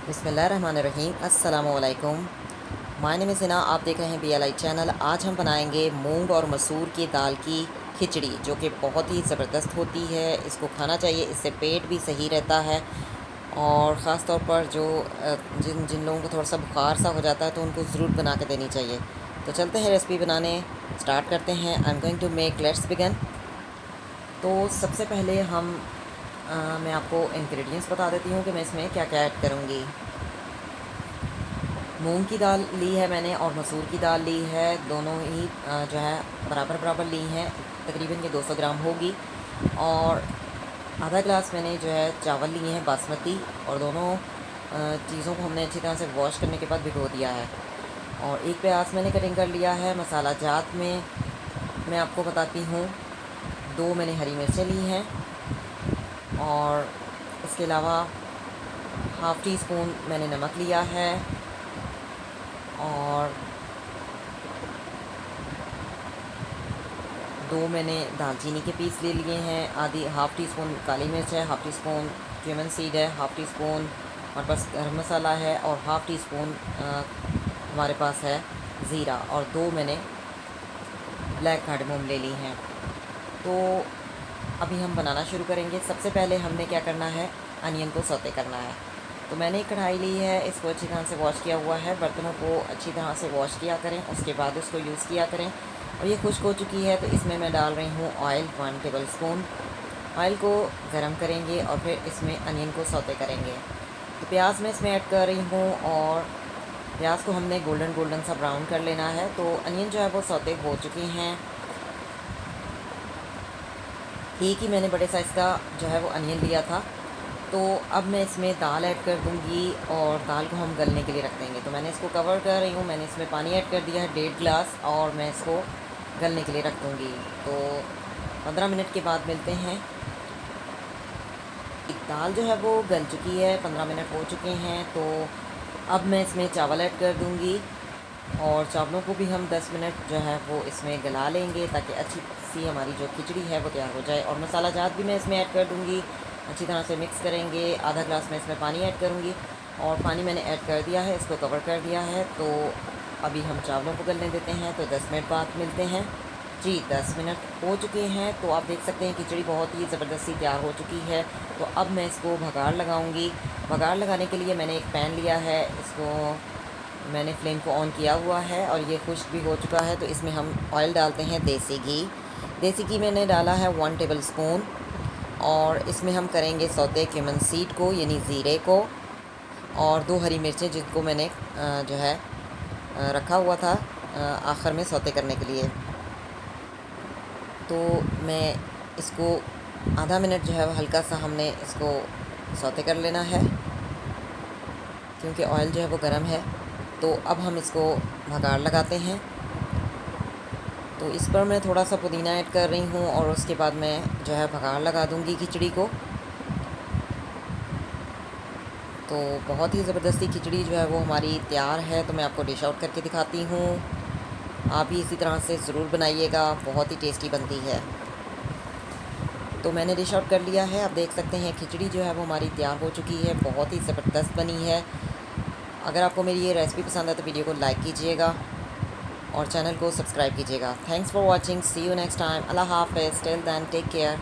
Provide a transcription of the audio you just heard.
बिस्मिल्लाहिर्रहमानिर्रहीम। अस्सलामुअलैकुम। My name is Hina. आप देख रहे हैं BLI चैनल। आज हम बनाएंगे मूंग और मसूर की दाल की खिचड़ी, जो कि बहुत ही ज़बरदस्त होती है। इसको खाना चाहिए, इससे पेट भी सही रहता है। और ख़ास तौर पर जो जिन जिन लोगों को थोड़ा सा बुखार सा हो जाता है तो उनको ज़रूर बना के देनी चाहिए। तो चलते हैं रेसिपी बनाने, स्टार्ट करते हैं। I am going to make, let's begin. तो सबसे पहले मैं आपको इंग्रेडिएंट्स बता देती हूँ कि मैं इसमें क्या क्या ऐड करूँगी। मूंग की दाल ली है मैंने और मसूर की दाल ली है, दोनों ही जो है बराबर बराबर ली हैं। तकरीबन ये 200 ग्राम होगी। और आधा गिलास मैंने जो है चावल लिए हैं बासमती, और दोनों चीज़ों को हमने अच्छी तरह से वॉश करने के बाद भिगो दिया है। और एक प्याज मैंने कटिंग कर लिया है। मसाला जात में मैं आपको बताती हूँ, 2 मैंने हरी मिर्चें ली हैं, और इसके अलावा हाफ़ टी स्पून मैंने नमक लिया है, और 2 मैंने दालचीनी के पीस ले लिए हैं। आधी हाफ़ टी स्पून काली मिर्च है, half tea spoon cumin seed है, हाफ़ टी स्पून हमारे पास गरम मसाला है, और हाफ़ टी स्पून हमारे पास है ज़ीरा, और 2 मैंने ब्लैक कार्डमम ले ली हैं। तो अभी हम बनाना शुरू करेंगे। सबसे पहले हमने क्या करना है, अनियन को सौते करना है। तो मैंने एक कढ़ाई ली है, इसको अच्छी तरह से वॉश किया हुआ है। बर्तनों को अच्छी तरह से वॉश किया करें, उसके बाद उसको यूज़ किया करें। और ये खुश्क हो चुकी है, तो इसमें मैं डाल रही हूँ ऑयल 1 टेबल स्पून। ऑयल को गर्म करेंगे और फिर इसमें अनियन को सौते करेंगे। तो प्याज मैं इसमें ऐड कर रही हूँ, और प्याज को हमने गोल्डन गोल्डन सा ब्राउन कर लेना है। तो अनियन जो है वो सौते हो चुकी हैं। एक ही मैंने बड़े साइज़ का जो है वो अनियन लिया था। तो अब मैं इसमें दाल ऐड कर दूंगी, और दाल को हम गलने के लिए रख देंगे। तो मैंने इसको कवर कर रही हूँ, मैंने इसमें पानी ऐड कर दिया है 1.5 गिलास, और मैं इसको गलने के लिए रख दूंगी। तो 15 मिनट के बाद मिलते हैं। दाल जो है वो गल चुकी है, 15 मिनट हो चुके हैं। तो अब मैं इसमें चावल ऐड कर दूंगी, और चावलों को भी हम 10 मिनट जो है वो इसमें गला लेंगे, ताकि अच्छी सी हमारी जो खिचड़ी है वो तैयार हो जाए। और मसाला जात भी मैं इसमें ऐड कर दूंगी, अच्छी तरह से मिक्स करेंगे। आधा गिलास मैं इसमें पानी ऐड करूंगी, और पानी मैंने ऐड कर दिया है, इसको कवर कर दिया है। तो अभी हम चावलों को गलने देते हैं। तो 10 मिनट बाद मिलते हैं। जी, 10 मिनट हो चुके हैं। तो आप देख सकते हैं खिचड़ी बहुत ही ज़बरदस्ती तैयार हो चुकी है। तो अब मैं इसको भगाड़ लगाऊंगी। भगाड़ लगाने के लिए मैंने एक पैन लिया है, इसको मैंने फ्लेम को ऑन किया हुआ है, और ये खुश्क भी हो चुका है। तो इसमें हम ऑयल डालते हैं देसी घी। देसी घी मैंने डाला है 1 टेबल स्पून, और इसमें हम करेंगे सौते क्यूमिन सीड को, यानी ज़ीरे को, और 2 हरी मिर्चें जिनको मैंने जो है रखा हुआ था आखिर में सौते करने के लिए। तो मैं इसको आधा मिनट जो है हल्का सा हमने इसको सौते कर लेना है, क्योंकि ऑयल जो है वो गर्म है। तो अब हम इसको भगाड़ लगाते हैं। तो इस पर मैं थोड़ा सा पुदीना ऐड कर रही हूँ, और उसके बाद मैं जो है भगाड़ लगा दूँगी खिचड़ी को। तो बहुत ही ज़बरदस्ती खिचड़ी जो है वो हमारी तैयार है। तो मैं आपको डिश आउट करके दिखाती हूँ। आप भी इसी तरह से ज़रूर बनाइएगा, बहुत ही टेस्टी बनती है। तो मैंने डिश आउट कर लिया है। आप देख सकते हैं खिचड़ी जो है वो हमारी तैयार हो चुकी है, बहुत ही ज़बरदस्त बनी है। अगर आपको मेरी ये रेसिपी पसंद है तो वीडियो को लाइक कीजिएगा, और चैनल को सब्सक्राइब कीजिएगा। Thanks for watching. See you next time. अल्लाह हाफ़िज़। Till then take care.